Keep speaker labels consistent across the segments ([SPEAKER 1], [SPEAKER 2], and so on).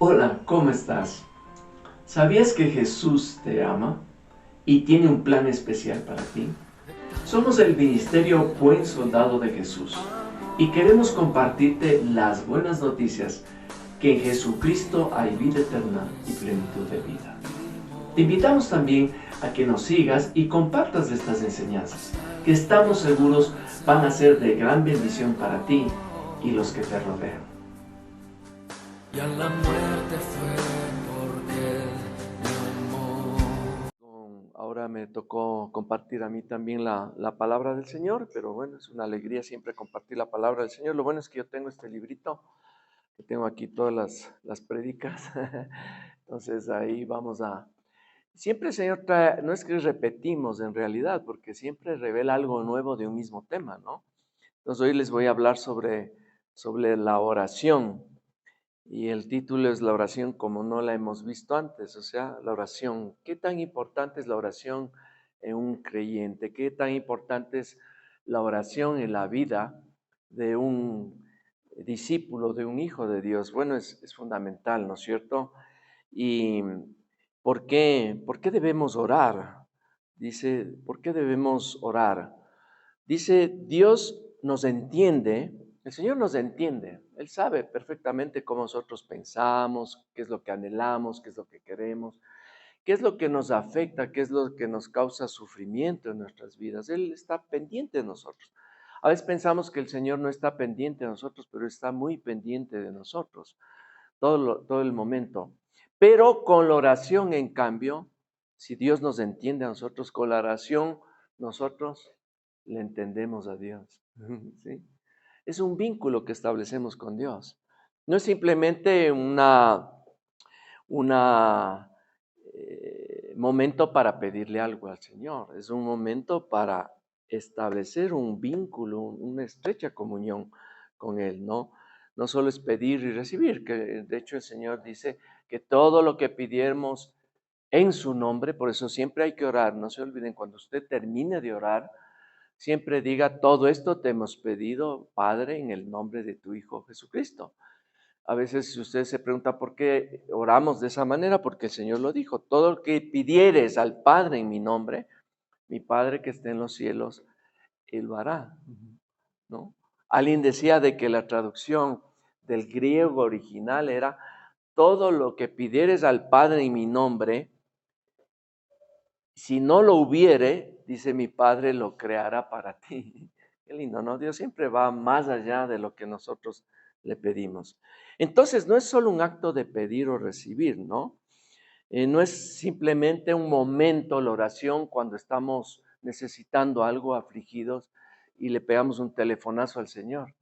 [SPEAKER 1] Hola, ¿cómo estás? ¿Sabías que Jesús te ama y tiene un plan especial para ti? Somos el Ministerio Buen Soldado de Jesús y queremos compartirte las buenas noticias que en Jesucristo hay vida eterna y plenitud de vida. Te invitamos también a que nos sigas y compartas estas enseñanzas, que estamos seguros van a ser de gran bendición para ti y los que te rodean.
[SPEAKER 2] Y a la muerte fue porque me amó.
[SPEAKER 1] Ahora me tocó compartir a mí también la palabra del Señor, pero bueno, es una alegría siempre compartir la palabra del Señor. Lo bueno es que yo tengo este librito, que tengo aquí todas las prédicas. Entonces ahí vamos a... Siempre el Señor trae, no es que repetimos en realidad, porque siempre revela algo nuevo de un mismo tema, ¿no? Entonces hoy les voy a hablar sobre la oración. Y el título es la oración como no la hemos visto antes, o sea, la oración. ¿Qué tan importante es la oración en un creyente? ¿Qué tan importante es la oración en la vida de un discípulo, de un hijo de Dios? Bueno, es fundamental, ¿no es cierto? ¿Y por qué debemos orar? Dice, ¿por qué debemos orar? Dice, Dios nos entiende, el Señor nos entiende, Él sabe perfectamente cómo nosotros pensamos, qué es lo que anhelamos, qué es lo que queremos, qué es lo que nos afecta, qué es lo que nos causa sufrimiento en nuestras vidas. Él está pendiente de nosotros. A veces pensamos que el Señor no está pendiente de nosotros, pero está muy pendiente de nosotros todo el momento. Pero con la oración, en cambio, si Dios nos entiende a nosotros, con la oración nosotros le entendemos a Dios. ¿Sí? Es un vínculo que establecemos con Dios. No es simplemente una momento para pedirle algo al Señor, es un momento para establecer un vínculo, una estrecha comunión con Él, ¿no? No solo es pedir y recibir, que de hecho el Señor dice que todo lo que pidiéramos en su nombre, por eso siempre hay que orar, no se olviden, cuando usted termine de orar, siempre diga, todo esto te hemos pedido, Padre, en el nombre de tu Hijo Jesucristo. A veces si usted se pregunta por qué oramos de esa manera, porque el Señor lo dijo, todo lo que pidieres al Padre en mi nombre, mi Padre que esté en los cielos, Él lo hará, ¿no? Alguien decía de que la traducción del griego original era, todo lo que pidieres al Padre en mi nombre, si no lo hubiere, dice mi Padre, lo creará para ti. Qué lindo, ¿no? Dios siempre va más allá de lo que nosotros le pedimos. Entonces, no es solo un acto de pedir o recibir, ¿no? No es simplemente un momento la oración cuando estamos necesitando algo, afligidos, y le pegamos un telefonazo al Señor.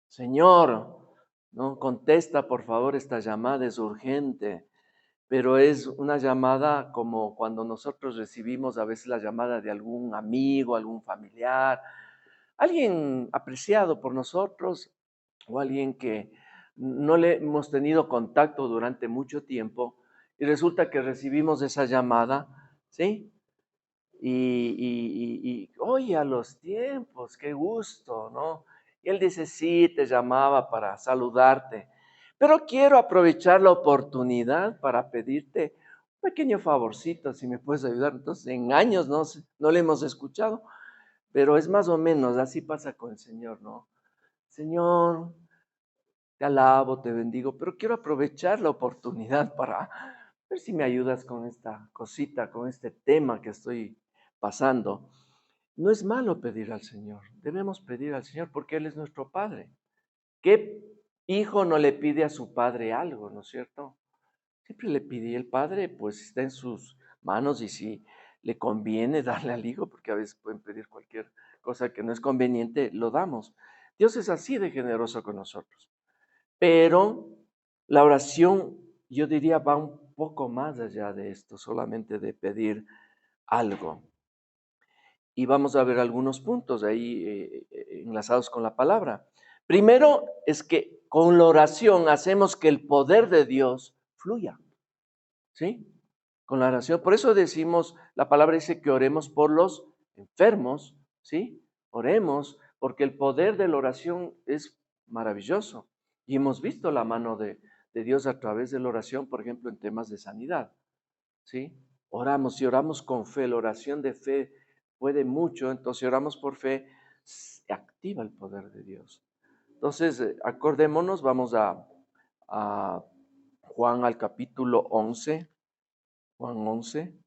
[SPEAKER 1] Señor, ¿no? Contesta por favor esta llamada, es urgente. Pero es una llamada como cuando nosotros recibimos a veces la llamada de algún amigo, algún familiar, alguien apreciado por nosotros o alguien que no le hemos tenido contacto durante mucho tiempo y resulta que recibimos esa llamada, ¿sí? Oye, a los tiempos, qué gusto, ¿no? Y él dice, sí, te llamaba para saludarte, pero quiero aprovechar la oportunidad para pedirte un pequeño favorcito, si me puedes ayudar. Entonces, en años no le hemos escuchado, pero es más o menos, así pasa con el Señor, ¿no? Señor, te alabo, te bendigo, pero quiero aprovechar la oportunidad para ver si me ayudas con esta cosita, con este tema que estoy pasando. No es malo pedir al Señor, debemos pedir al Señor porque Él es nuestro Padre. ¿Qué hijo no le pide a su padre algo, no es cierto? Siempre le pide, y el padre pues está en sus manos y si le conviene darle al hijo, porque a veces pueden pedir cualquier cosa que no es conveniente, lo damos. Dios es así de generoso con nosotros. Pero la oración, yo diría, va un poco más allá de esto, solamente de pedir algo. Y vamos a ver algunos puntos ahí enlazados con la palabra. Primero es que con la oración hacemos que el poder de Dios fluya, ¿sí? Con la oración. Por eso decimos, la palabra dice que oremos por los enfermos, ¿sí? Oremos, porque el poder de la oración es maravilloso. Y hemos visto la mano de de Dios a través de la oración, por ejemplo, en temas de sanidad, ¿sí? Oramos y oramos con fe. La oración de fe puede mucho, entonces oramos por fe, se activa el poder de Dios. Entonces, acordémonos, vamos a Juan al capítulo 11, Juan 11,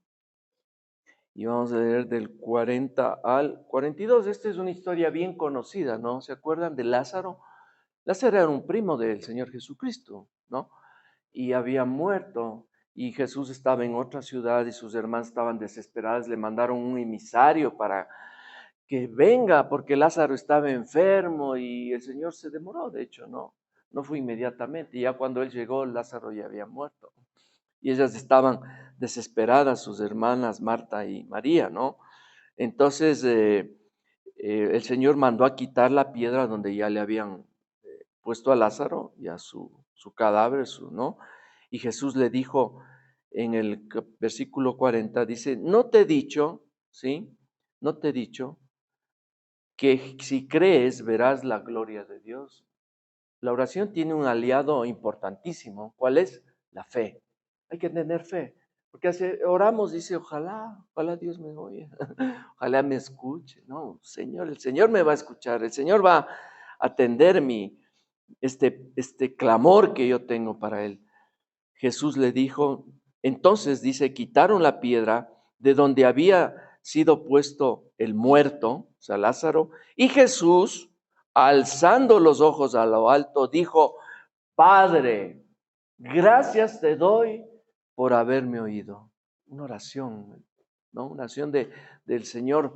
[SPEAKER 1] y vamos a leer del 40 al 42. Esta es una historia bien conocida, ¿no? ¿Se acuerdan de Lázaro? Lázaro era un primo del Señor Jesucristo, ¿no? Y había muerto, y Jesús estaba en otra ciudad y sus hermanas estaban desesperadas, le mandaron un emisario para que venga, porque Lázaro estaba enfermo y el Señor se demoró, de hecho, no fue inmediatamente. Y ya cuando él llegó, Lázaro ya había muerto. Y ellas estaban desesperadas, sus hermanas Marta y María, ¿no? Entonces el Señor mandó a quitar la piedra donde ya le habían puesto a Lázaro y a su cadáver, ¿no? Y Jesús le dijo en el versículo 40, dice, no te he dicho, ¿sí? No te he dicho que si crees verás la gloria de Dios. La oración tiene un aliado importantísimo. ¿Cuál es? La fe. Hay que tener fe. Porque oramos, dice, ojalá Dios me oiga, ojalá me escuche. No, Señor, el Señor me va a escuchar, el Señor va a atender este clamor que yo tengo para Él. Jesús le dijo, entonces dice, quitaron la piedra de donde había sido puesto el muerto, o sea, Lázaro, y Jesús, alzando los ojos a lo alto, dijo, Padre, gracias te doy por haberme oído. Una oración, ¿no? Una oración del Señor.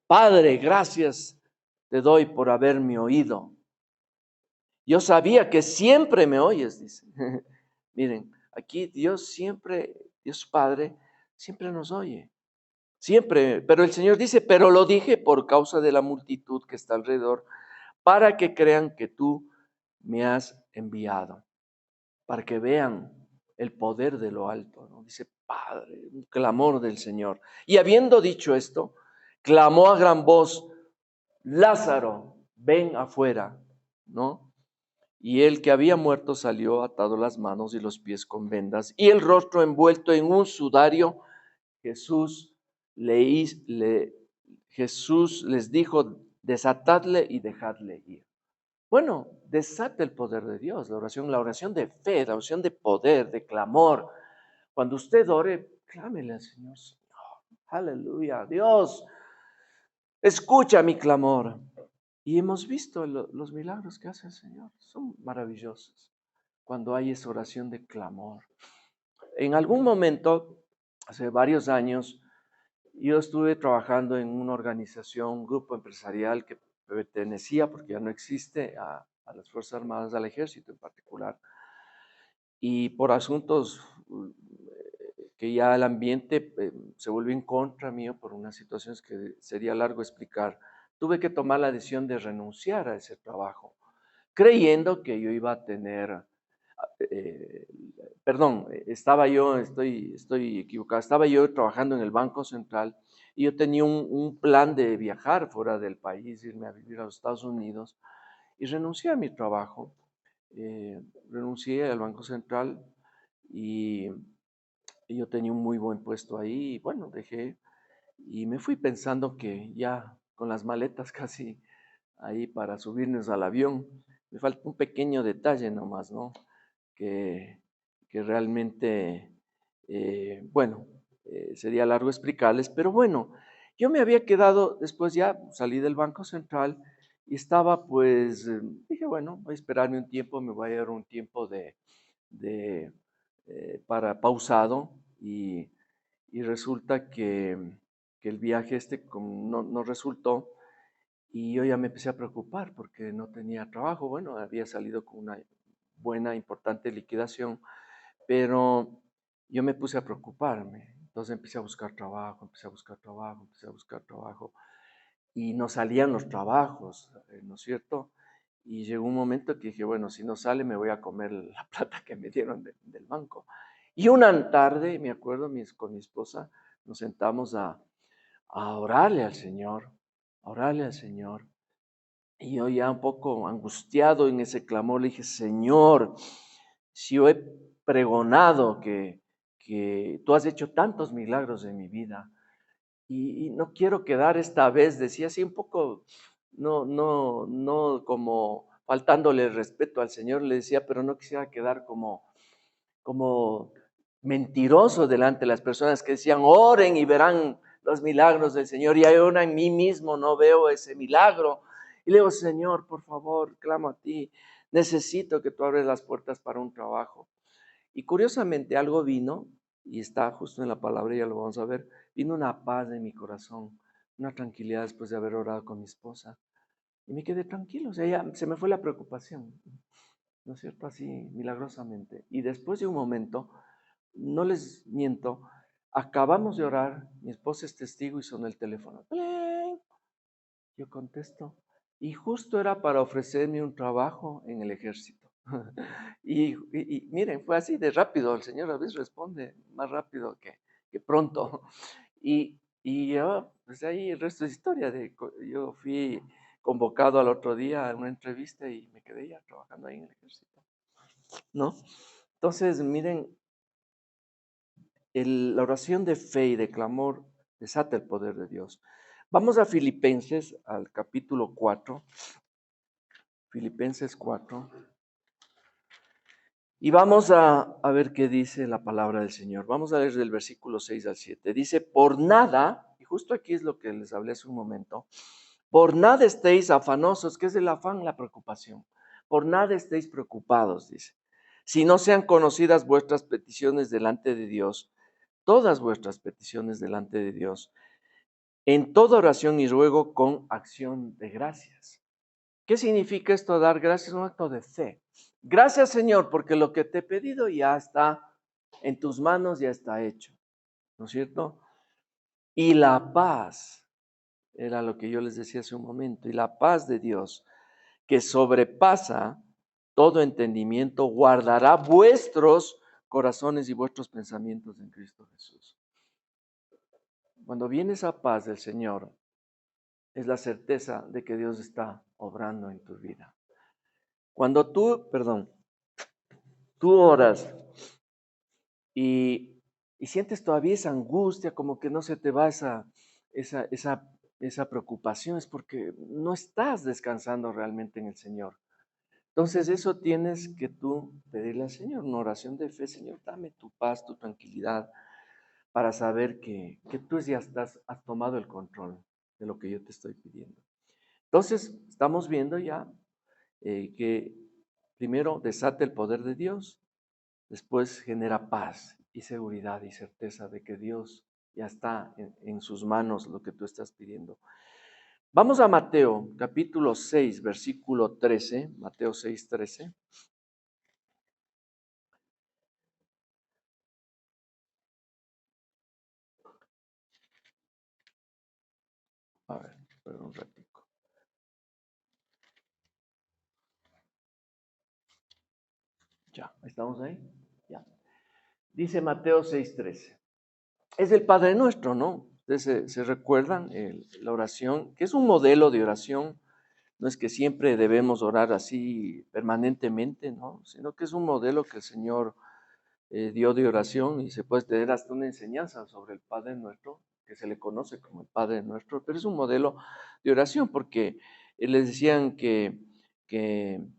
[SPEAKER 1] Padre, gracias te doy por haberme oído. Yo sabía que siempre me oyes, dice. Miren, aquí Dios Padre, siempre nos oye. Siempre, pero el Señor dice, pero lo dije por causa de la multitud que está alrededor, para que crean que tú me has enviado, para que vean el poder de lo alto, ¿no? Dice, Padre, un clamor del Señor. Y habiendo dicho esto, clamó a gran voz, Lázaro, ven afuera, ¿no? Y el que había muerto salió atado las manos y los pies con vendas y el rostro envuelto en un sudario. Jesús, Jesús les dijo, desatadle y dejadle ir. Bueno, desate el poder de Dios, la oración de fe, la oración de poder, de clamor. Cuando usted ore, clámele al Señor, Señor, aleluya, Dios, escucha mi clamor. Y hemos visto los milagros que hace el Señor, son maravillosos cuando hay esa oración de clamor. En algún momento, hace varios años, yo estuve trabajando en una organización, un grupo empresarial que pertenecía, porque ya no existe, a las Fuerzas Armadas, al Ejército en particular. Y por asuntos que ya el ambiente se volvió en contra mío por unas situaciones que sería largo explicar, tuve que tomar la decisión de renunciar a ese trabajo, creyendo que yo iba a tener, eh, estoy equivocado, estaba yo trabajando en el Banco Central y yo tenía un plan de viajar fuera del país, irme a vivir a los Estados Unidos y renuncié a mi trabajo, renuncié al Banco Central y yo tenía un muy buen puesto ahí y bueno, dejé y me fui pensando que ya con las maletas casi ahí para subirnos al avión, me falta un pequeño detalle nomás, ¿no? Que, que realmente, bueno, sería largo explicarles, pero bueno, yo me había quedado, después ya salí del Banco Central y estaba pues, dije, bueno, voy a esperarme un tiempo, me voy a dar un tiempo de para pausado y resulta que el viaje no resultó y yo ya me empecé a preocupar porque no tenía trabajo. Bueno, había salido con una buena, importante liquidación, pero yo me puse a preocuparme. Entonces empecé a buscar trabajo, empecé a buscar trabajo, empecé a buscar trabajo y no salían los trabajos, ¿no es cierto? Y llegó un momento que dije, bueno, si no sale me voy a comer la plata que me dieron del banco. Y una tarde, me acuerdo, con mi esposa, nos sentamos a orarle al Señor, a orarle al Señor. Y yo ya un poco angustiado en ese clamor le dije, Señor, si yo he pregonado que tú has hecho tantos milagros en mi vida y no quiero quedar esta vez, decía así un poco, no como faltándole el respeto al Señor, le decía, pero no quisiera quedar como mentiroso delante de las personas que decían, oren y verán los milagros del Señor, y ahora en mí mismo no veo ese milagro. Y le digo, Señor, por favor, clamo a ti, necesito que tú abres las puertas para un trabajo. Y curiosamente algo vino, y está justo en la palabra, ya lo vamos a ver, vino una paz en mi corazón, una tranquilidad después de haber orado con mi esposa. Y me quedé tranquilo, o sea, ya se me fue la preocupación, ¿no es cierto? Así, milagrosamente. Y después de un momento, no les miento, acabamos de orar, mi esposa es testigo y sonó el teléfono. ¡Cling! Yo contesto. Y justo era para ofrecerme un trabajo en el ejército. Y miren, fue así de rápido. El Señor a veces responde más rápido que pronto. Y yo, pues ahí el resto es historia. Yo fui convocado al otro día a una entrevista y me quedé ya trabajando ahí en el ejército, ¿no? Entonces, miren, la oración de fe y de clamor desata el poder de Dios. Vamos a Filipenses, al capítulo 4, Filipenses 4, y vamos a ver qué dice la palabra del Señor. Vamos a leer del versículo 6 al 7. Dice, por nada, y justo aquí es lo que les hablé hace un momento, por nada estéis afanosos, que es el afán, la preocupación. Por nada estéis preocupados, dice, si no sean conocidas vuestras peticiones delante de Dios, todas vuestras peticiones delante de Dios, en toda oración y ruego con acción de gracias. ¿Qué significa esto? Dar gracias, un acto de fe. Gracias, Señor, porque lo que te he pedido ya está en tus manos, ya está hecho, ¿no es cierto? Y la paz, era lo que yo les decía hace un momento, y la paz de Dios, que sobrepasa todo entendimiento, guardará vuestros corazones y vuestros pensamientos en Cristo Jesús. Cuando viene esa paz del Señor, es la certeza de que Dios está obrando en tu vida. Cuando tú oras y sientes todavía esa angustia, como que no se te va esa preocupación, es porque no estás descansando realmente en el Señor. Entonces eso tienes que tú pedirle al Señor, una oración de fe, Señor, dame tu paz, tu tranquilidad, para saber que tú ya has tomado el control de lo que yo te estoy pidiendo. Entonces, estamos viendo ya que primero desata el poder de Dios, después genera paz y seguridad y certeza de que Dios ya está en sus manos lo que tú estás pidiendo. Vamos a Mateo capítulo 6, versículo 13, Mateo 6, 13. A ver, perdón un ratico. Ya, ¿estamos ahí? Ya. Dice Mateo 6, 13. Es el Padre Nuestro, ¿no? Ustedes se recuerdan la oración, que es un modelo de oración. No es que siempre debemos orar así permanentemente, ¿no? Sino que es un modelo que el Señor dio de oración y se puede tener hasta una enseñanza sobre el Padre Nuestro, que se le conoce como el Padre Nuestro, pero es un modelo de oración porque les decían que, que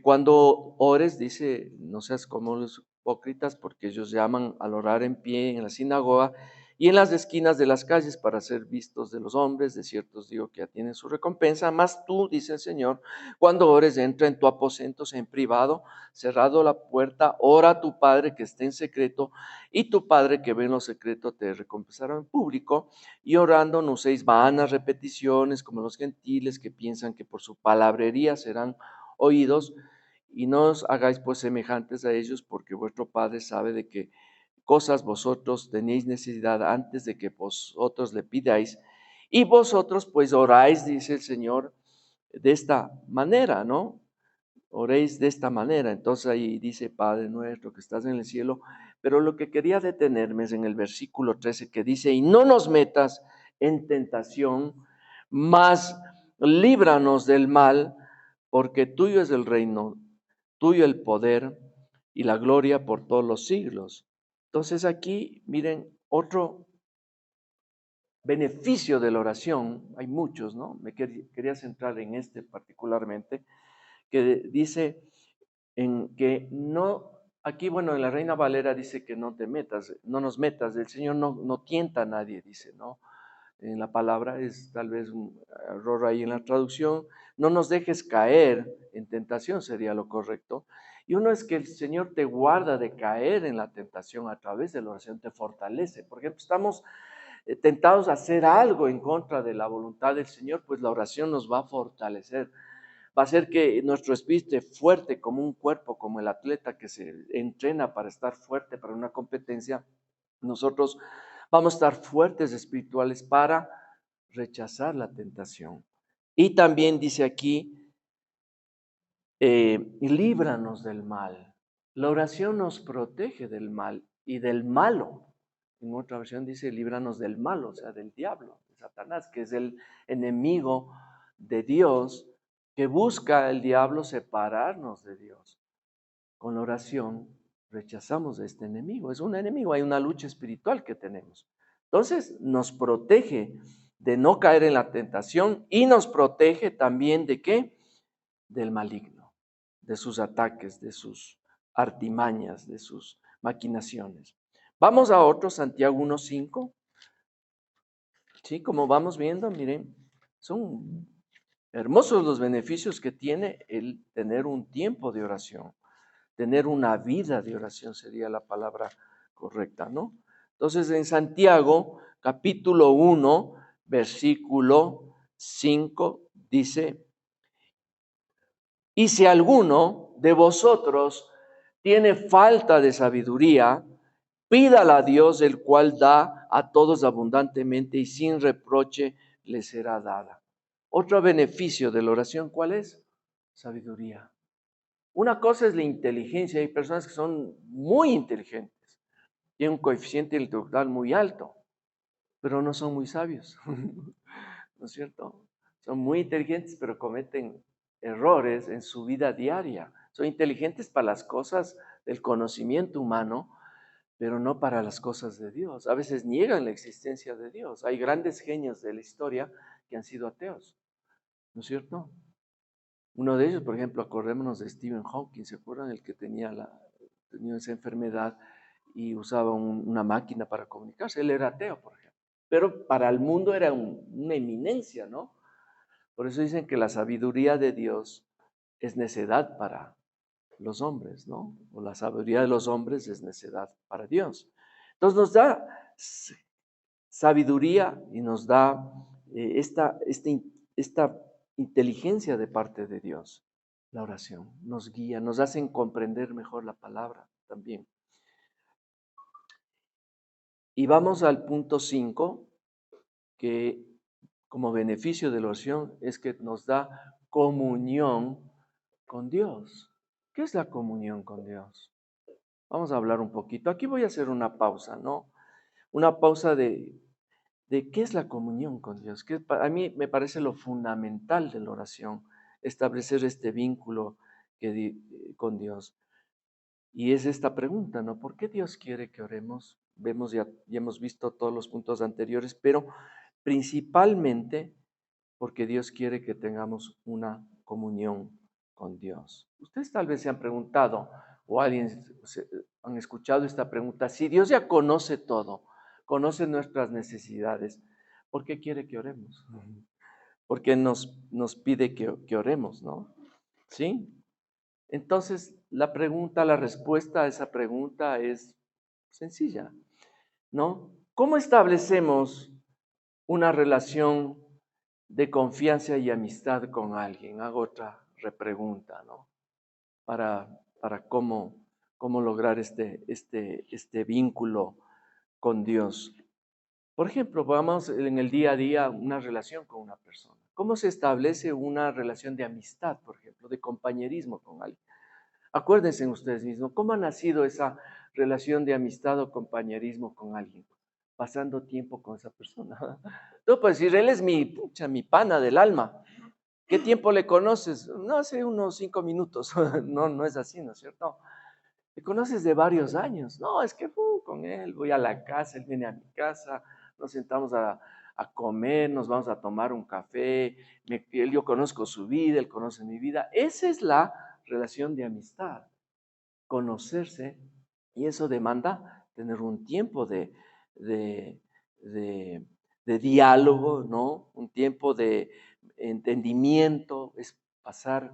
[SPEAKER 1] cuando ores, dice, no seas como los hipócritas, porque ellos llaman al orar en pie en la sinagoga y en las esquinas de las calles para ser vistos de los hombres. De cierto os digo que ya tienen su recompensa, mas tú, dice el Señor, cuando ores, entra en tu aposento, sea en privado, cerrado la puerta, ora a tu Padre que esté en secreto, y tu Padre que ve en lo secreto te recompensará en público. Y orando no uséis vanas repeticiones como los gentiles que piensan que por su palabrería serán oídos, y no os hagáis pues semejantes a ellos, porque vuestro Padre sabe de qué cosas vosotros tenéis necesidad antes de que vosotros le pidáis. Y vosotros pues oráis, dice el Señor, de esta manera, ¿no? Oréis de esta manera. Entonces ahí dice, Padre nuestro que estás en el cielo. Pero lo que quería detenerme es en el versículo 13 que dice, y no nos metas en tentación, mas líbranos del mal, porque tuyo es el reino, tuyo el poder y la gloria por todos los siglos. Entonces aquí, miren, otro beneficio de la oración, hay muchos, ¿no? Me quería centrar en este particularmente, que dice en que no, aquí, bueno, en la Reina Valera dice que no te metas, no nos metas, el Señor no tienta a nadie, dice, ¿no? En la palabra es tal vez un error ahí en la traducción, no nos dejes caer en tentación sería lo correcto. Y uno es que el Señor te guarda de caer en la tentación a través de la oración, te fortalece. Por ejemplo, estamos tentados a hacer algo en contra de la voluntad del Señor, pues la oración nos va a fortalecer. Va a hacer que nuestro espíritu esté fuerte como un cuerpo, como el atleta que se entrena para estar fuerte para una competencia. Nosotros vamos a estar fuertes espirituales para rechazar la tentación. Y también dice aquí, líbranos del mal. La oración nos protege del mal y del malo. En otra versión dice, líbranos del malo, o sea, del diablo, de Satanás, que es el enemigo de Dios, que busca el diablo separarnos de Dios. Con la oración rechazamos a este enemigo. Es un enemigo, hay una lucha espiritual que tenemos. Entonces nos protege de no caer en la tentación y nos protege también de qué? Del maligno, de sus ataques, de sus artimañas, de sus maquinaciones. Vamos a otro, Santiago 1:5. Sí, como vamos viendo, miren, son hermosos los beneficios que tiene el tener un tiempo de oración. Tener una vida de oración sería la palabra correcta, ¿no? Entonces, en Santiago, capítulo 1, versículo 5, dice, y si alguno de vosotros tiene falta de sabiduría, pídala a Dios, el cual da a todos abundantemente y sin reproche le será dada. Otro beneficio de la oración, ¿cuál es? Sabiduría. Una cosa es la inteligencia. Hay personas que son muy inteligentes, tienen un coeficiente intelectual muy alto, pero no son muy sabios. ¿No es cierto? Son muy inteligentes, pero cometen errores en su vida diaria. Son inteligentes para las cosas del conocimiento humano, pero no para las cosas de Dios. A veces niegan la existencia de Dios. Hay grandes genios de la historia que han sido ateos, ¿no es cierto? Uno de ellos, por ejemplo, acordémonos de Stephen Hawking, ¿se acuerdan? El que tenía esa enfermedad y usaba una máquina para comunicarse. Él era ateo, por ejemplo. Pero para el mundo era una eminencia, ¿no? Por eso dicen que la sabiduría de Dios es necedad para los hombres, ¿no? O la sabiduría de los hombres es necedad para Dios. Entonces nos da sabiduría y nos da esta inteligencia de parte de Dios. La oración nos guía, nos hacen comprender mejor la palabra también. Y vamos al punto 5, que como beneficio de la oración es que nos da comunión con Dios. ¿Qué es la comunión con Dios? Vamos a hablar un poquito. Aquí voy a hacer una pausa, ¿no? Una pausa de qué es la comunión con Dios. Que a mí me parece lo fundamental de la oración, establecer este vínculo con Dios. Y es esta pregunta, ¿no? ¿Por qué Dios quiere que oremos? Vemos ya hemos visto todos los puntos anteriores, pero principalmente porque Dios quiere que tengamos una comunión con Dios. Ustedes tal vez se han preguntado, o han escuchado esta pregunta, si Dios ya conoce todo, conoce nuestras necesidades, ¿por qué quiere que oremos? ¿Por qué nos pide que oremos, no? ¿Sí? Entonces, la respuesta a esa pregunta es sencilla, ¿no? ¿Cómo establecemos una relación de confianza y amistad con alguien? Hago otra repregunta, ¿no? Para cómo lograr este vínculo con Dios. Por ejemplo, vamos en el día a día una relación con una persona. ¿Cómo se establece una relación de amistad, por ejemplo, de compañerismo con alguien? Acuérdense ustedes mismos, ¿cómo ha nacido esa relación de amistad o compañerismo con alguien? Pasando tiempo con esa persona. Tú puedes decir, él es mi pana del alma. ¿Qué tiempo le conoces? No, hace unos 5 minutos. No, no es así, ¿no es cierto? Le conoces de varios años. No, es que con él voy a la casa, él viene a mi casa, nos sentamos a comer, nos vamos a tomar un café, yo conozco su vida, él conoce mi vida. Esa es la relación de amistad, conocerse, y eso demanda tener un tiempo de, de, de diálogo, ¿no? Un tiempo de entendimiento, es pasar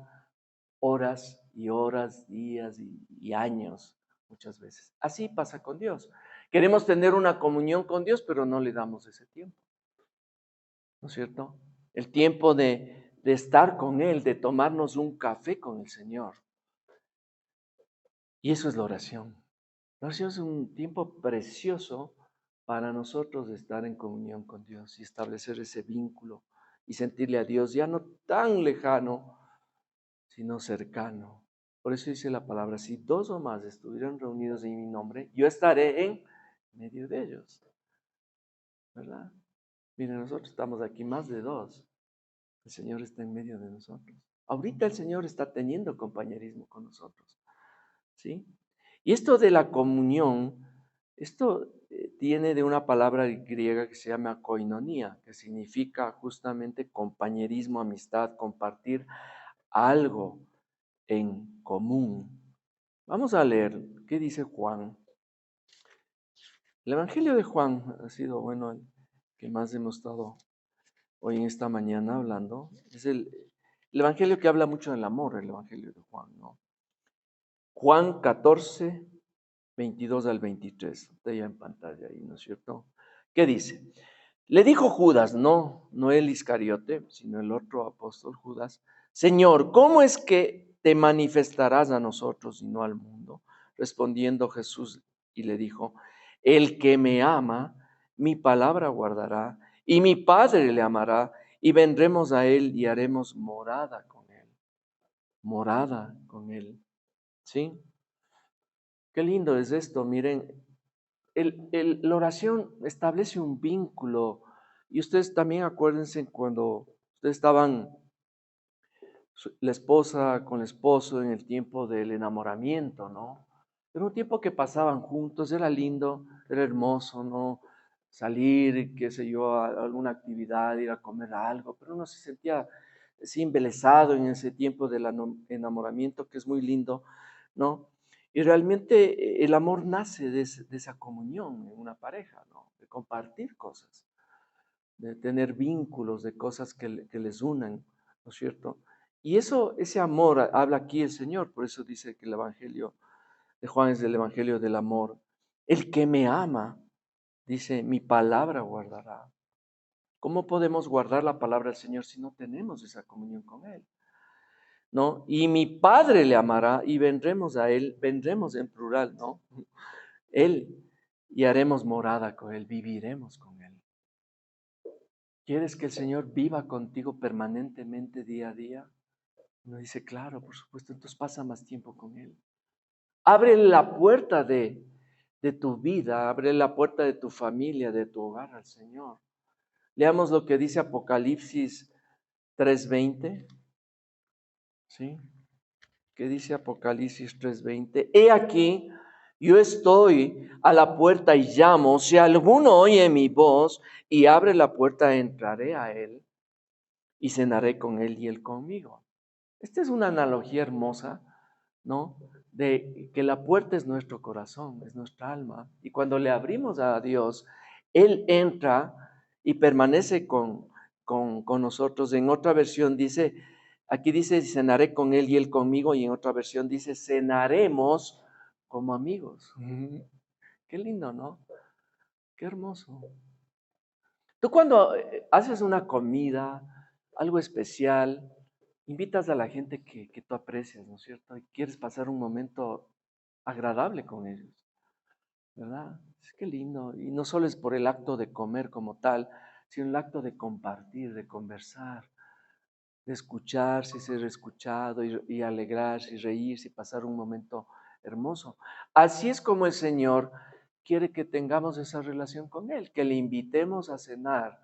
[SPEAKER 1] horas y horas, días y años muchas veces. Así pasa con Dios. Queremos tener una comunión con Dios, pero no le damos ese tiempo, ¿no es cierto? El tiempo de estar con Él, de tomarnos un café con el Señor. Y eso es la oración. La oración es un tiempo precioso para nosotros de estar en comunión con Dios y establecer ese vínculo y sentirle a Dios ya no tan lejano, sino cercano. Por eso dice la palabra, si dos o más estuvieran reunidos en mi nombre, yo estaré en medio de ellos, ¿verdad? Miren, nosotros estamos aquí más de dos. El Señor está en medio de nosotros. Ahorita el Señor está teniendo compañerismo con nosotros, ¿sí? Y esto de la comunión, esto tiene de una palabra griega que se llama koinonia, que significa justamente compañerismo, amistad, compartir algo en común. Vamos a leer qué dice Juan. El Evangelio de Juan ha sido, bueno, el que más hemos estado hoy en esta mañana hablando. Es el Evangelio que habla mucho del amor, el Evangelio de Juan, ¿no? Juan 14, 22 al 23. Está ya en pantalla ahí, ¿no es cierto? ¿Qué dice? Le dijo Judas, no el Iscariote, sino el otro apóstol Judas, Señor, ¿cómo es que te manifestarás a nosotros y no al mundo? Respondiendo Jesús y le dijo, el que me ama, mi palabra guardará, y mi Padre le amará, y vendremos a él y haremos morada con él. ¿Sí? Qué lindo es esto, miren, la oración establece un vínculo. Y ustedes también acuérdense cuando ustedes estaban, la esposa con el esposo en el tiempo del enamoramiento, ¿no? Era un tiempo que pasaban juntos, era lindo, era hermoso, ¿no? Salir, qué sé yo, a alguna actividad, ir a comer algo, pero uno se sentía así embelesado en ese tiempo del enamoramiento, que es muy lindo, ¿no? Y realmente el amor nace de esa comunión en una pareja, ¿no? De compartir cosas, de tener vínculos, de cosas que les unan, ¿no es cierto? Y eso, ese amor habla aquí el Señor, por eso dice que el Evangelio de Juan es el Evangelio del amor. El que me ama, dice, mi palabra guardará. ¿Cómo podemos guardar la palabra del Señor si no tenemos esa comunión con Él? ¿No? Y mi Padre le amará y vendremos a Él, vendremos en plural, ¿no? Él, y haremos morada con Él, viviremos con Él. ¿Quieres que el Señor viva contigo permanentemente día a día? Uno dice, claro, por supuesto, entonces pasa más tiempo con Él. Abre la puerta de tu vida, abre la puerta de tu familia, de tu hogar al Señor. Leamos lo que dice Apocalipsis 3:20, ¿sí? ¿Qué dice Apocalipsis 3:20? He aquí, yo estoy a la puerta y llamo. Si alguno oye mi voz y abre la puerta, entraré a él y cenaré con él y él conmigo. Esta es una analogía hermosa, ¿no? De que la puerta es nuestro corazón, es nuestra alma. Y cuando le abrimos a Dios, Él entra y permanece con nosotros. En otra versión dice, aquí dice, cenaré con Él y Él conmigo. Y en otra versión dice, cenaremos como amigos. Qué lindo, ¿no? Qué hermoso. Tú cuando haces una comida, algo especial, invitas a la gente que tú aprecias, ¿no es cierto? Y quieres pasar un momento agradable con ellos, ¿verdad? Es que lindo. Y no solo es por el acto de comer como tal, sino el acto de compartir, de conversar, de escucharse y ser escuchado y alegrarse y reírse y pasar un momento hermoso. Así es como el Señor quiere que tengamos esa relación con Él, que le invitemos a cenar.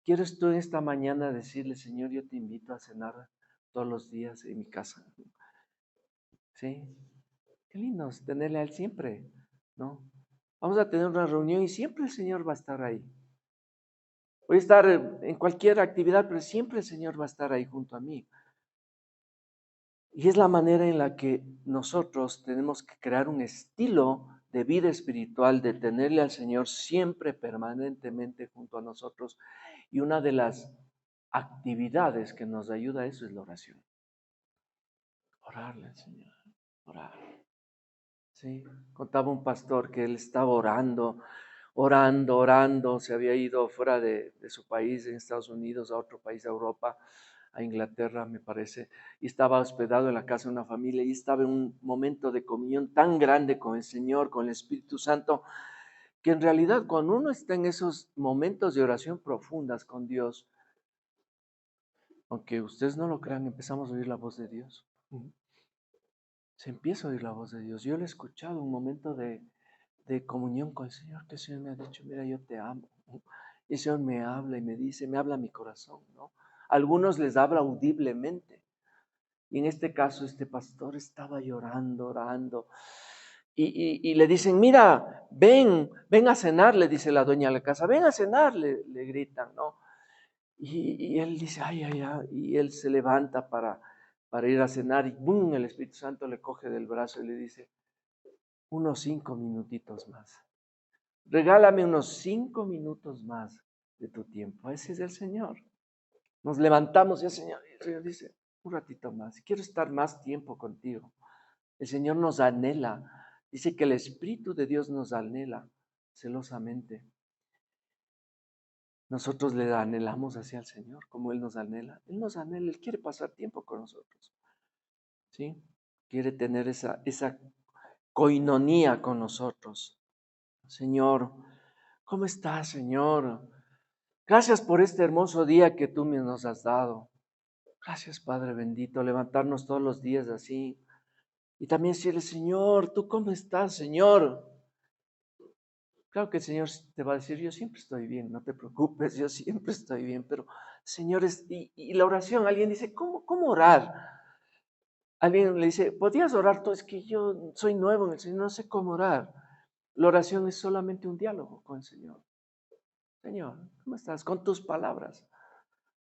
[SPEAKER 1] ¿Quieres tú esta mañana decirle, Señor, yo te invito a cenar todos los días en mi casa? ¿Sí? Qué lindo es tenerle a Él siempre, ¿no? Vamos a tener una reunión y siempre el Señor va a estar ahí. Voy a estar en cualquier actividad, pero siempre el Señor va a estar ahí junto a mí. Y es la manera en la que nosotros tenemos que crear un estilo de vida espiritual, de tenerle al Señor siempre, permanentemente junto a nosotros. Y una de las actividades que nos ayuda a eso es la oración. Orarle al Señor, orar. Sí, contaba un pastor que él estaba orando, se había ido fuera de su país, en Estados Unidos, a otro país de Europa, a Inglaterra, me parece, y estaba hospedado en la casa de una familia y estaba en un momento de comunión tan grande con el Señor, con el Espíritu Santo, que en realidad cuando uno está en esos momentos de oración profundas con Dios, aunque ustedes no lo crean, empezamos a oír la voz de Dios. Se empieza a oír la voz de Dios. Yo lo he escuchado, un momento de comunión con el Señor, que el Señor me ha dicho, mira, yo te amo. Y el Señor me habla y me dice, me habla mi corazón, ¿no? A algunos les habla audiblemente. Y en este caso, este pastor estaba llorando, orando. Y le dicen, mira, ven a cenar, le dice la dueña de la casa, ven a cenar, le gritan, ¿no? Y él dice, ay, ay, ay, y él se levanta para ir a cenar y ¡bum! El Espíritu Santo le coge del brazo y le dice, unos 5 minutitos más. Regálame unos 5 minutos más de tu tiempo. Ese es el Señor. Nos levantamos y el Señor dice, un ratito más, quiero estar más tiempo contigo. El Señor nos anhela. Dice que el Espíritu de Dios nos anhela celosamente. Nosotros le anhelamos hacia el Señor, como Él nos anhela. Él nos anhela, Él quiere pasar tiempo con nosotros. ¿Sí? Quiere tener esa coinonía con nosotros. Señor, ¿cómo estás, Señor? Gracias por este hermoso día que tú nos has dado. Gracias, Padre bendito, levantarnos todos los días así. Y también decirle, Señor, ¿tú cómo estás, Señor? Claro que el Señor te va a decir, yo siempre estoy bien, no te preocupes, yo siempre estoy bien. Pero, Señor, y la oración, alguien dice, ¿cómo orar? Alguien le dice, ¿podrías orar tú? Es que yo soy nuevo en el Señor, no sé cómo orar. La oración es solamente un diálogo con el Señor. Señor, ¿cómo estás? Con tus palabras.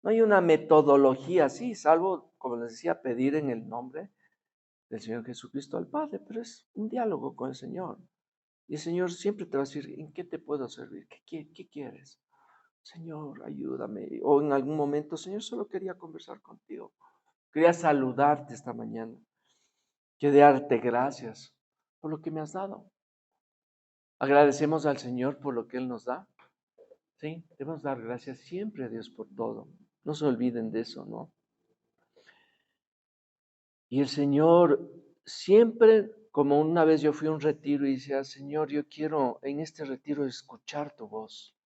[SPEAKER 1] No hay una metodología así, salvo, como les decía, pedir en el nombre del Señor Jesucristo al Padre, pero es un diálogo con el Señor. Y el Señor siempre te va a decir, ¿en qué te puedo servir? ¿Qué quieres? Señor, ayúdame. O en algún momento, Señor, solo quería conversar contigo. Quería saludarte esta mañana. Quería darte gracias por lo que me has dado. Agradecemos al Señor por lo que Él nos da. Sí, debemos dar gracias siempre a Dios por todo. No se olviden de eso, ¿no? Y el Señor siempre, como una vez yo fui a un retiro y decía, Señor, yo quiero en este retiro escuchar tu voz.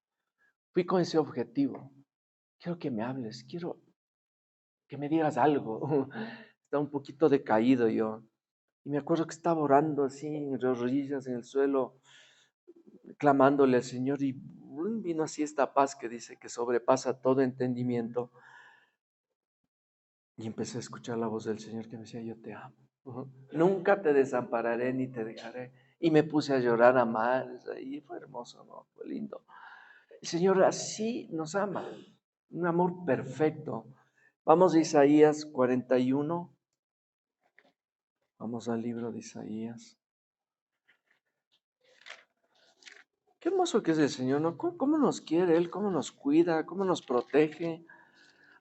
[SPEAKER 1] Fui con ese objetivo. Quiero que me hables, quiero que me digas algo. Estaba un poquito decaído yo. Y me acuerdo que estaba orando así, en rodillas en el suelo, clamándole al Señor y vino así esta paz que dice que sobrepasa todo entendimiento. Y empecé a escuchar la voz del Señor que me decía, yo te amo. Nunca te desampararé ni te dejaré. Y me puse a llorar a mares. Y fue hermoso, ¿no? Fue lindo. El Señor así nos ama. Un amor perfecto. Vamos a Isaías 41. Vamos al libro de Isaías. Qué hermoso que es el Señor, ¿no? ¿Cómo nos quiere Él? ¿Cómo nos cuida? ¿Cómo nos protege?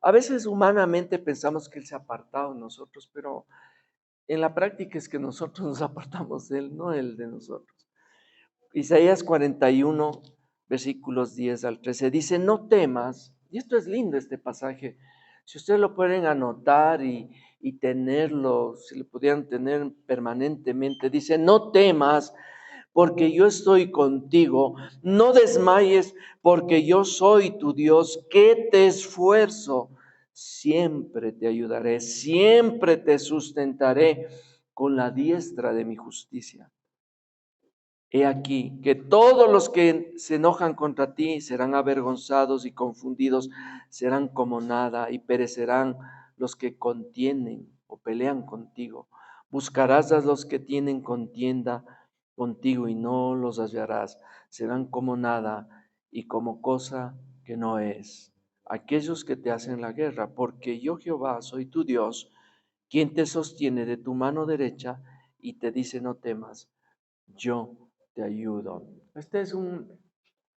[SPEAKER 1] A veces humanamente pensamos que Él se ha apartado de nosotros, pero en la práctica es que nosotros nos apartamos de Él, no Él de nosotros. Isaías 41, versículos 10 al 13, dice, no temas, y esto es lindo este pasaje, si ustedes lo pueden anotar y tenerlo, si lo pudieran tener permanentemente, dice, no temas porque yo estoy contigo, no desmayes porque yo soy tu Dios, que te esfuerzo, siempre te ayudaré, siempre te sustentaré con la diestra de mi justicia. He aquí que todos los que se enojan contra ti serán avergonzados y confundidos, serán como nada y perecerán los que contienen o pelean contigo. Buscarás a los que tienen contienda contigo y no los hallarás. Serán como nada y como cosa que no es. Aquellos que te hacen la guerra, porque yo Jehová soy tu Dios, quien te sostiene de tu mano derecha y te dice no temas, yo te ayudo. Esta es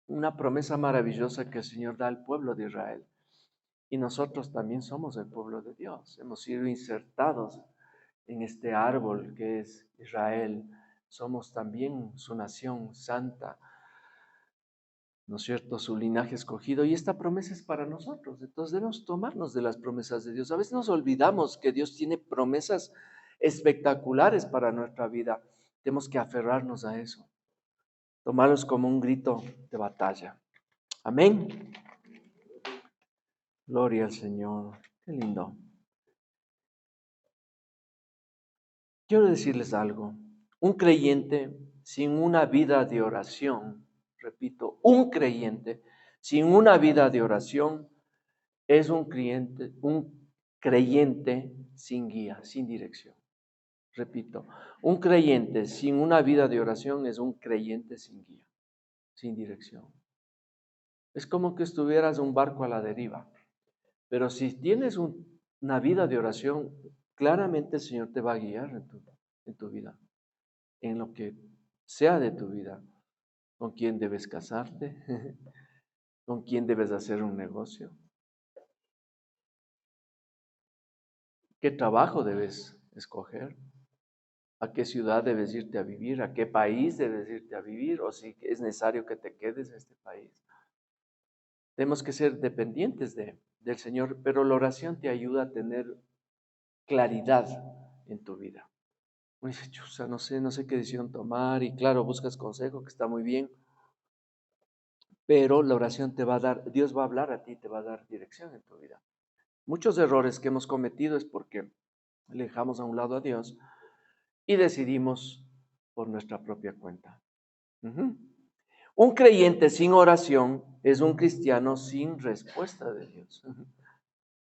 [SPEAKER 1] una promesa maravillosa que el Señor da al pueblo de Israel. Y nosotros también somos el pueblo de Dios. Hemos sido insertados en este árbol que es Israel. Somos también su nación santa, ¿no es cierto? Su linaje escogido. Y esta promesa es para nosotros. Entonces debemos tomarnos de las promesas de Dios. A veces nos olvidamos que Dios tiene promesas espectaculares para nuestra vida. Tenemos que aferrarnos a eso. Tomarlos como un grito de batalla. Amén. Gloria al Señor. Qué lindo. Quiero decirles algo. Un creyente sin una vida de oración, repito, un creyente sin una vida de oración es un creyente sin guía, sin dirección. Repito, un creyente sin una vida de oración es un creyente sin guía, sin dirección. Es como que estuvieras un barco a la deriva. Pero si tienes una vida de oración, claramente el Señor te va a guiar en tu vida, en lo que sea de tu vida, con quién debes casarte, con quién debes hacer un negocio, qué trabajo debes escoger, a qué ciudad debes irte a vivir, a qué país debes irte a vivir, o si es necesario que te quedes en este país. Tenemos que ser dependientes del Señor, pero la oración te ayuda a tener claridad en tu vida. Uno dice, chusa, no sé qué decisión tomar, y claro, buscas consejo, que está muy bien, pero la oración te va a dar, Dios va a hablar a ti, te va a dar dirección en tu vida. Muchos errores que hemos cometido es porque le dejamos a un lado a Dios y decidimos por nuestra propia cuenta. Ujú. Un creyente sin oración es un cristiano sin respuesta de Dios.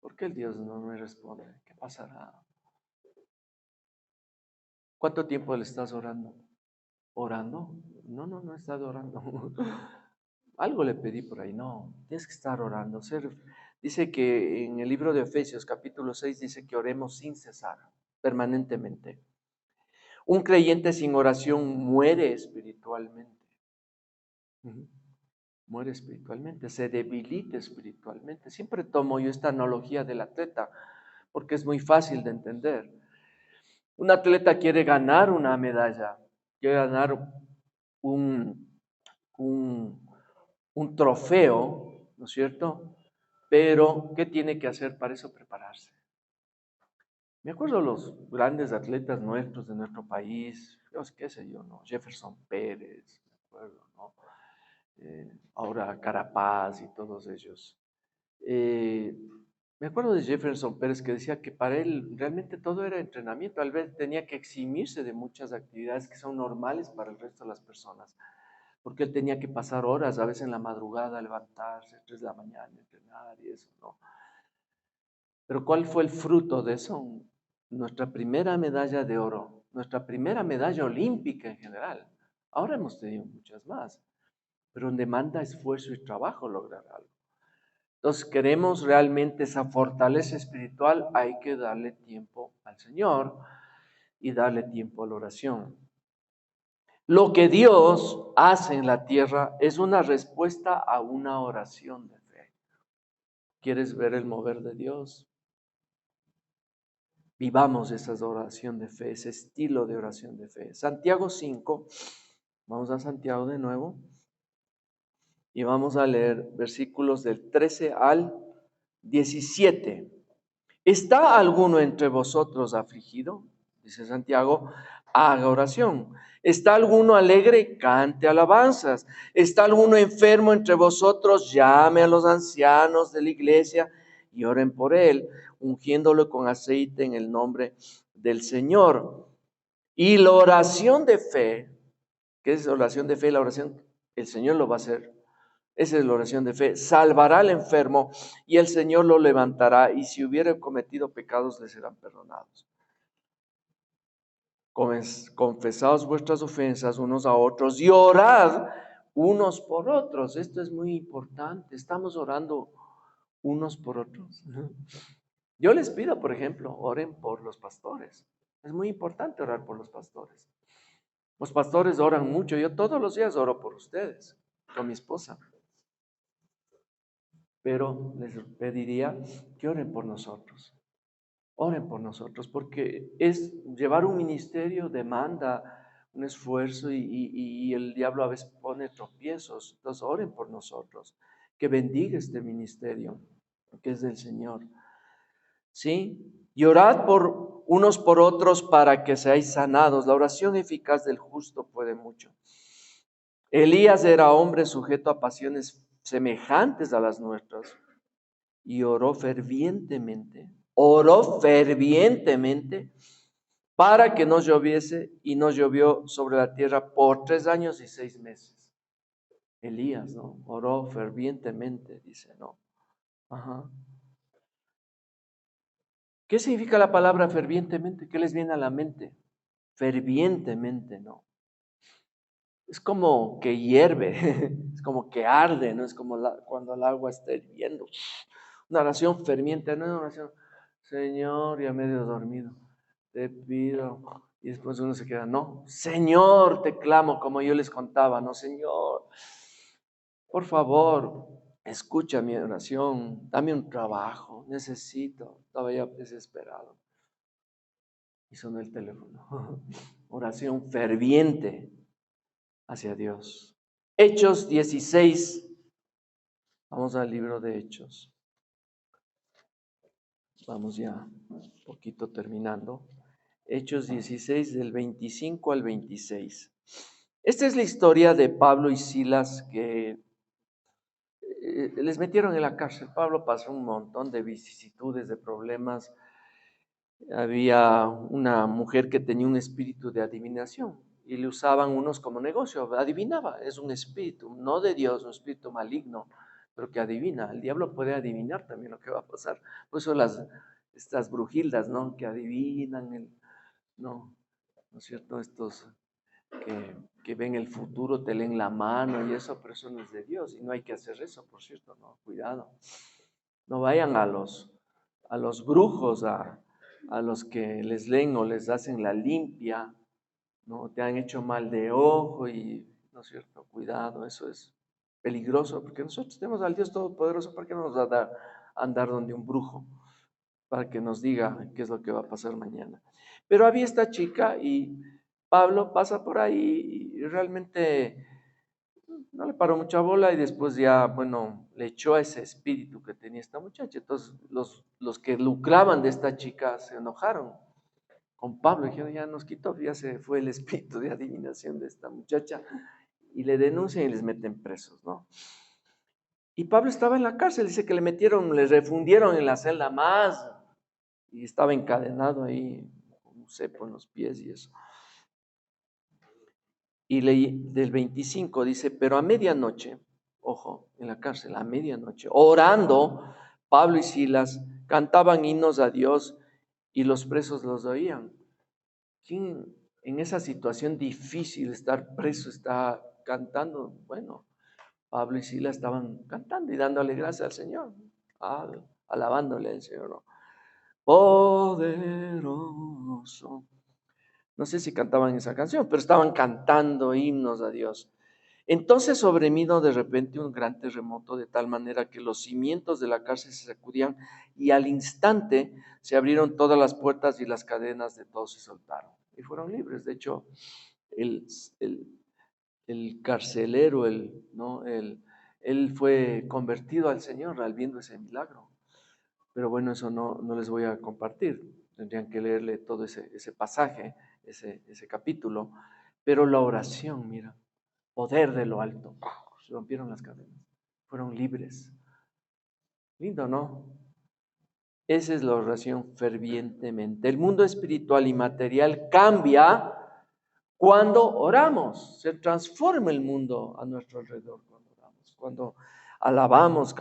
[SPEAKER 1] ¿Por qué el Dios no me responde? ¿Qué pasará? ¿Cuánto tiempo le estás orando? ¿Orando? No he estado orando. Algo le pedí por ahí. No, tienes que estar orando. Dice que en el libro de Efesios capítulo 6 dice que oremos sin cesar, permanentemente. Un creyente sin oración muere espiritualmente. Muere espiritualmente, se debilita espiritualmente. Siempre tomo yo esta analogía del atleta porque es muy fácil de entender. Un atleta quiere ganar una medalla, quiere ganar un, un, un trofeo, ¿no es cierto? Pero, ¿qué tiene que hacer para eso? Prepararse. Me acuerdo los grandes atletas nuestros de nuestro país, qué sé yo, ¿no? Jefferson Pérez, me acuerdo, ¿no? Ahora Carapaz y todos ellos. Eh, Me acuerdo de Jefferson Pérez que decía que para él realmente todo era entrenamiento, tal vez tenía que eximirse de muchas actividades que son normales para el resto de las personas, porque él tenía que pasar horas, a veces en la madrugada, levantarse, 3 de la mañana, entrenar y eso, ¿no? Pero ¿cuál fue el fruto de eso? Nuestra primera medalla de oro, nuestra primera medalla olímpica en general. Ahora hemos tenido muchas más, pero demanda esfuerzo y trabajo lograr algo. Entonces, queremos realmente esa fortaleza espiritual, hay que darle tiempo al Señor y darle tiempo a la oración. Lo que Dios hace en la tierra es una respuesta a una oración de fe. ¿Quieres ver el mover de Dios? Vivamos esa oración de fe, ese estilo de oración de fe. Santiago 5, vamos a Santiago de nuevo y vamos a leer versículos del 13 al 17. ¿Está alguno entre vosotros afligido? Dice Santiago, haga oración. ¿Está alguno alegre? Cante alabanzas. ¿Está alguno enfermo entre vosotros? Llame a los ancianos de la iglesia y oren por él, ungiéndolo con aceite en el nombre del Señor. Y la oración de fe, ¿qué es oración de fe? La oración, el Señor lo va a hacer. Esa es la oración de fe. Salvará al enfermo y el Señor lo levantará, y si hubiere cometido pecados le serán perdonados. Confesaos vuestras ofensas unos a otros y orad unos por otros. Esto es muy importante. Estamos orando unos por otros. Yo les pido, por ejemplo, oren por los pastores. Es muy importante orar por los pastores. Los pastores oran mucho. Yo todos los días oro por ustedes, con mi esposa. Pero les pediría que oren por nosotros. Oren por nosotros, porque llevar un ministerio demanda un esfuerzo y el diablo a veces pone tropiezos. Entonces, oren por nosotros, que bendiga este ministerio, que es del Señor. ¿Sí? Y orad por unos por otros para que seáis sanados. La oración eficaz del justo puede mucho. Elías era hombre sujeto a pasiones semejantes a las nuestras y oró fervientemente para que no lloviese y no llovió sobre la tierra por 3 años y 6 meses. Elías, ¿no? Oró fervientemente, dice, ¿no? Ajá. ¿Qué significa la palabra fervientemente? ¿Qué les viene a la mente? Fervientemente, ¿no? Es como que hierve, es como que arde, ¿no? Es como cuando el agua está hirviendo. Una oración ferviente, no es una oración, Señor, ya medio dormido, te pido. Y después uno se queda, no, Señor, te clamo, como yo les contaba, no, Señor, por favor, escucha mi oración, dame un trabajo, necesito, estaba ya desesperado. Y sonó el teléfono. Oración ferviente hacia Dios. Hechos 16. Vamos al libro de Hechos. Vamos ya un poquito terminando. Hechos 16 del 25 al 26. Esta es la historia de Pablo y Silas que les metieron en la cárcel. Pablo pasó un montón de vicisitudes, de problemas. Había una mujer que tenía un espíritu de adivinación y le usaban unos como negocio. Adivinaba, es un espíritu, no de Dios, un espíritu maligno, pero que adivina. El diablo puede adivinar también lo que va a pasar. Por eso estas brujildas, ¿no? Que adivinan, ¿no es cierto? Estos que ven el futuro, te leen la mano y eso, pero eso no es de Dios y no hay que hacer eso, por cierto, no, cuidado. No vayan a los brujos, a los que les leen o les hacen la limpia, ¿no? Te han hecho mal de ojo y, ¿no es cierto? Cuidado, eso es peligroso, porque nosotros tenemos al Dios Todopoderoso, ¿para qué no nos va a dar andar donde un brujo? Para que nos diga qué es lo que va a pasar mañana. Pero había esta chica y Pablo pasa por ahí y realmente no le paró mucha bola y después ya, bueno, le echó a ese espíritu que tenía esta muchacha. Entonces los que lucraban de esta chica se enojaron con Pablo, dijeron, ya nos quitó, ya se fue el espíritu de adivinación de esta muchacha y le denuncian y les meten presos, ¿no? Y Pablo estaba en la cárcel, dice que le metieron, le refundieron en la celda más y estaba encadenado ahí con un cepo en los pies y eso. Y del 25 dice, pero a medianoche, ojo, en la cárcel, a medianoche, orando, Pablo y Silas cantaban himnos a Dios y los presos los oían. ¿Quién en esa situación difícil, estar preso, está cantando? Bueno, Pablo y Silas estaban cantando y dándole gracias al Señor, alabándole al Señor, ¿no? Poderoso. No sé si cantaban esa canción, pero estaban cantando himnos a Dios. Entonces sobrevino de repente un gran terremoto de tal manera que los cimientos de la cárcel se sacudían y al instante se abrieron todas las puertas y las cadenas de todos se soltaron y fueron libres. De hecho, el, el, el carcelero, él fue convertido al Señor al viendo ese milagro. Pero bueno, eso no les voy a compartir. Tendrían que leerle todo ese pasaje, ese capítulo. Pero la oración, mira, poder de lo alto. Se rompieron las cadenas. Fueron libres. Lindo, ¿no? Esa es la oración fervientemente. El mundo espiritual y material cambia cuando oramos. Se transforma el mundo a nuestro alrededor cuando oramos. Cuando alabamos,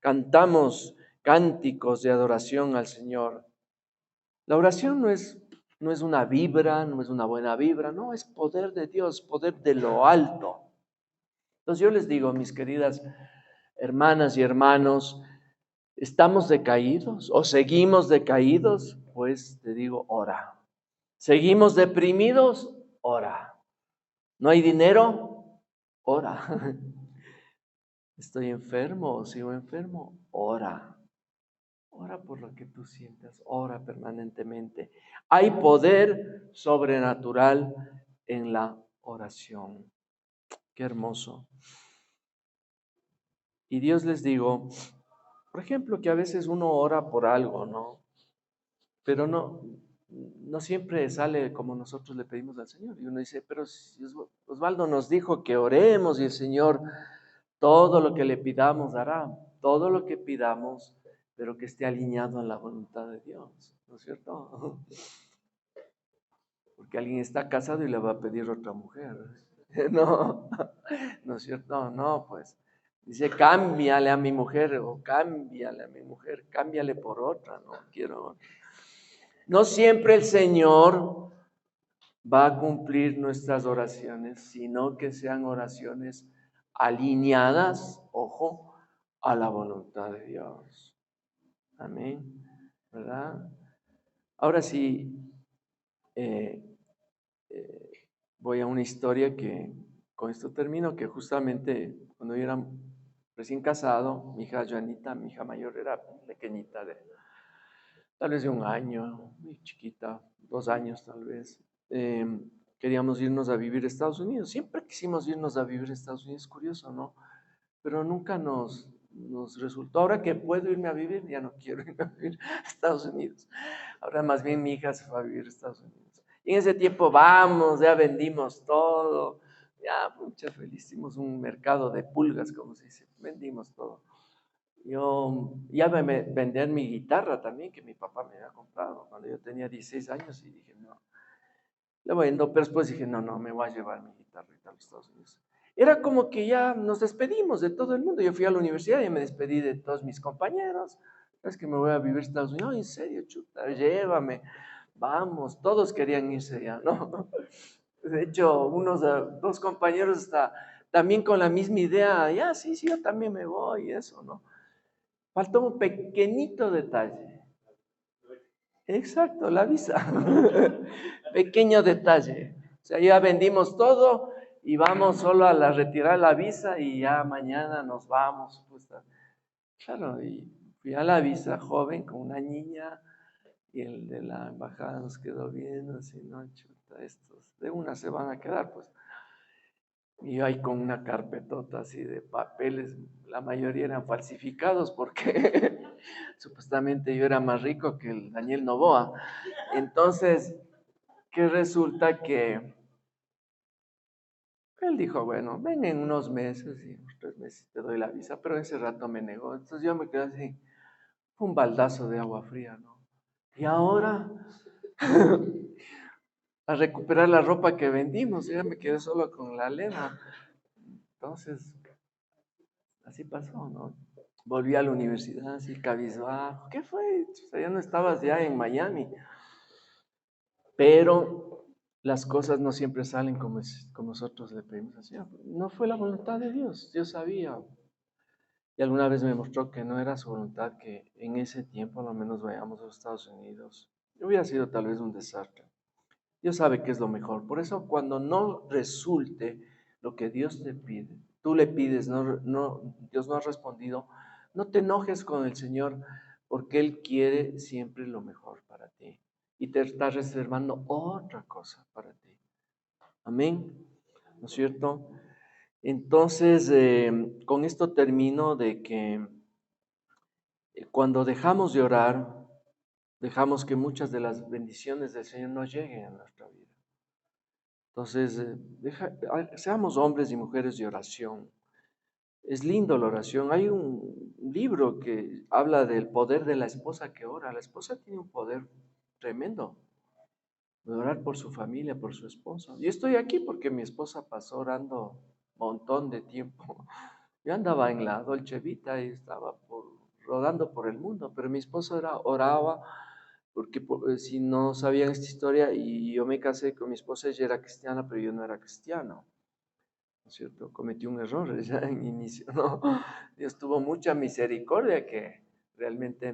[SPEAKER 1] cantamos cánticos de adoración al Señor. La oración no es No es una vibra, no es una buena vibra, no, es poder de Dios, poder de lo alto. Entonces yo les digo, mis queridas hermanas y hermanos, ¿estamos decaídos o seguimos decaídos? Pues te digo, ora. ¿Seguimos deprimidos? Ora. ¿No hay dinero? Ora. ¿Estoy enfermo o sigo enfermo? Ora. Ora por lo que tú sientas, ora permanentemente. Hay poder sobrenatural en la oración. Qué hermoso. Y Dios les digo, por ejemplo, que a veces uno ora por algo, ¿no? Pero no siempre sale como nosotros le pedimos al Señor. Y uno dice, pero si Osvaldo nos dijo que oremos y el Señor todo lo que le pidamos dará, todo lo que pidamos, pero que esté alineado a la voluntad de Dios, ¿no es cierto? Porque alguien está casado y le va a pedir otra mujer. No, ¿no es cierto? No, pues. Dice, cámbiale a mi mujer o cámbiale a mi mujer, cámbiale por otra, no quiero otra. No siempre el Señor va a cumplir nuestras oraciones, sino que sean oraciones alineadas, ojo, a la voluntad de Dios. Amén, ¿verdad? Ahora sí, eh, eh, voy a una historia que con esto termino, que justamente cuando yo era recién casado, mi hija Joanita, mi hija mayor, era pequeñita, tal vez de 1 año, muy chiquita, 2 años tal vez. Eh, Queríamos irnos a vivir a Estados Unidos. Siempre quisimos irnos a vivir a Estados Unidos, curioso, ¿no? Pero nunca nos resultó. Ahora que puedo irme a vivir, ya no quiero irme a vivir a Estados Unidos. Ahora más bien mi hija se fue a vivir a Estados Unidos. Y en ese tiempo vamos, ya vendimos todo, ya mucha feliz, hicimos un mercado de pulgas, como se dice, vendimos todo. Yo ya vender mi guitarra también, que mi papá me había comprado cuando yo tenía 16 años, y dije, no, le vendo, pero después dije, no, me voy a llevar mi guitarrita a los Estados Unidos. Era como que ya nos despedimos de todo el mundo. Yo fui a la universidad y me despedí de todos mis compañeros. Es que me voy a vivir a Estados Unidos. En serio, chuta, llévame. Vamos, todos querían irse ya, ¿no? De hecho, dos compañeros también con la misma idea, ya, sí, yo también me voy, eso, ¿no? Faltó un pequeñito detalle. Exacto, la visa. Pequeño detalle. O sea, ya vendimos todo y vamos solo a retirar la visa y ya mañana nos vamos. Claro, y fui a la visa joven con una niña y el de la embajada nos quedó viendo así, no, chuta, estos de una se van a quedar, pues. Y yo ahí con una carpetota así de papeles, la mayoría eran falsificados porque supuestamente yo era más rico que el Daniel Noboa. Entonces, que resulta que él dijo, bueno, ven en unos meses y unos 3 meses te doy la visa, pero ese rato me negó. Entonces yo me quedé así, un baldazo de agua fría, ¿no? Y ahora, a recuperar la ropa que vendimos, ya me quedé solo con la lema. Entonces, así pasó, ¿no? Volví a la universidad así cabizbajo. ¿Qué fue? O sea, ya no estabas ya en Miami. Pero las cosas no siempre salen como nosotros le pedimos al Señor. No fue la voluntad de Dios, Dios sabía. Y alguna vez me mostró que no era su voluntad que en ese tiempo a lo menos vayamos a los Estados Unidos. Hubiera sido tal vez un desastre. Dios sabe qué es lo mejor. Por eso cuando no resulte lo que Dios te pide, tú le pides, Dios no ha respondido, no te enojes con el Señor porque Él quiere siempre lo mejor para ti y te está reservando otra cosa para ti. Amén. ¿No es cierto? Entonces, con esto termino de que cuando dejamos de orar, dejamos que muchas de las bendiciones del Señor no lleguen a nuestra vida. Entonces, seamos hombres y mujeres de oración. Es lindo la oración. Hay un libro que habla del poder de la esposa que ora. La esposa tiene un poder tremendo de orar por su familia, por su esposo. Yo estoy aquí porque mi esposa pasó orando un montón de tiempo. Yo andaba en la Dolce Vita y estaba rodando por el mundo, pero mi esposo oraba porque si no sabían esta historia, y yo me casé con mi esposa, ella era cristiana, pero yo no era cristiano, ¿no es cierto? Cometí un error ya en inicio, ¿no? Dios tuvo mucha misericordia que realmente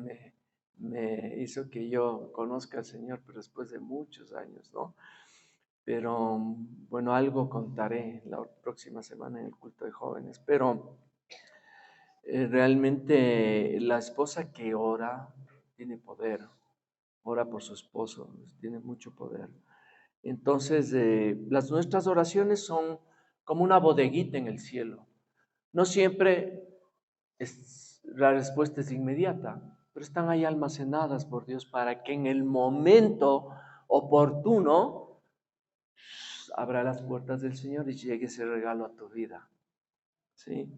[SPEAKER 1] me hizo que yo conozca al Señor, pero después de muchos años, ¿no? Pero bueno, algo contaré la próxima semana en el culto de jóvenes, pero realmente la esposa que ora tiene poder, ora por su esposo, tiene mucho poder. Entonces, nuestras oraciones son como una bodeguita en el cielo. No siempre la respuesta es inmediata, pero están ahí almacenadas por Dios para que en el momento oportuno abra las puertas del Señor y llegue ese regalo a tu vida. ¿Sí?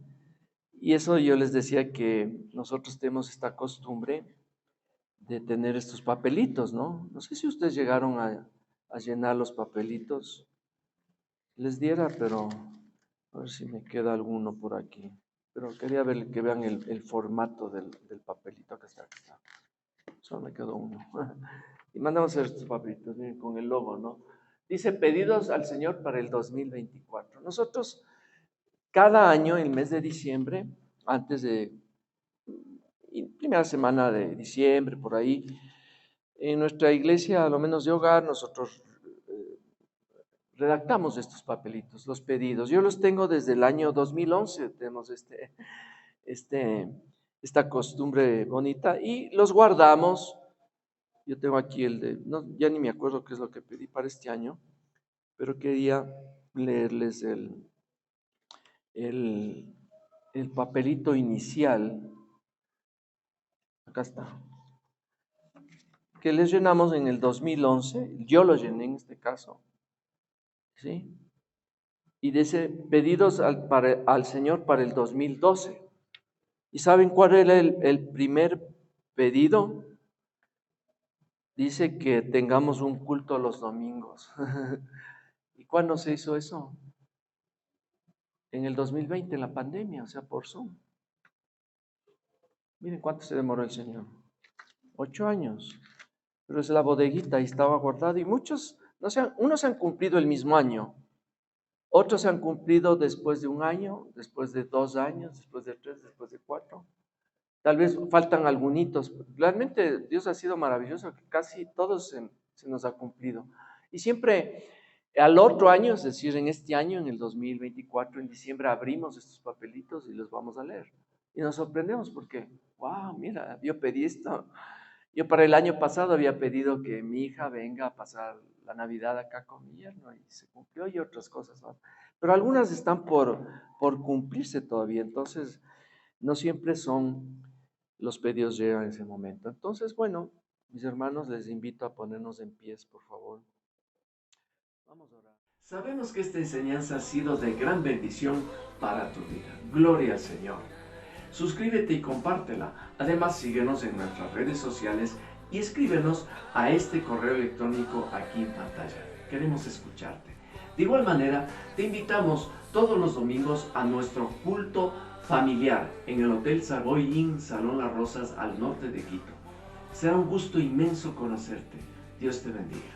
[SPEAKER 1] Y eso yo les decía que nosotros tenemos esta costumbre de tener estos papelitos, ¿no? No sé si ustedes llegaron a llenar los papelitos. Les diera, pero a ver si me queda alguno por aquí. Pero quería ver que vean el formato del papelito. Acá está, acá está. Solo me quedó uno. Y mandamos a hacer estos papelitos, miren, con el logo, ¿no? Dice, pedidos al Señor para el 2024. Nosotros, cada año, el mes de diciembre, antes de primera semana de diciembre, por ahí, en nuestra iglesia, a lo menos de hogar, nosotros redactamos estos papelitos, los pedidos. Yo los tengo desde el año 2011, tenemos esta costumbre bonita y los guardamos. Yo tengo aquí el de, no, ya ni me acuerdo qué es lo que pedí para este año, pero quería leerles el papelito inicial. Acá está. Que les llenamos en el 2011, yo lo llené en este caso, ¿sí? Y dice pedidos al Señor para el 2012. ¿Y saben cuál era el primer pedido? Dice que tengamos un culto los domingos. ¿Y cuándo se hizo eso? En el 2020, en la pandemia, o sea, por Zoom. Miren cuánto se demoró el Señor. 8 años. Pero es la bodeguita, ahí estaba guardado. Y muchos, unos se han cumplido el mismo año. Otros se han cumplido después de 1 año, después de 2 años, después de 3, después de 4. Tal vez faltan algunos. Realmente Dios ha sido maravilloso, que casi todos se nos ha cumplido. Y siempre al otro año, es decir, en este año, en el 2024, en diciembre, abrimos estos papelitos y los vamos a leer. Y nos sorprendemos porque, wow, mira, yo pedí esto. Yo para el año pasado había pedido que mi hija venga a pasar la Navidad acá con mi yerno y se cumplió y otras cosas más. Pero algunas están por cumplirse todavía, entonces no siempre los pedidos llegan en ese momento. Entonces, bueno, mis hermanos, les invito a ponernos en pies, por favor. Vamos a orar. Sabemos que esta enseñanza ha sido de gran bendición para tu vida. Gloria al Señor. Suscríbete y compártela. Además, síguenos en nuestras redes sociales y escríbenos a este correo electrónico aquí en pantalla. Queremos escucharte. De igual manera, te invitamos todos los domingos a nuestro culto familiar en el Hotel Savoy Inn, Salón Las Rosas, al norte de Quito. Será un gusto inmenso conocerte. Dios te bendiga.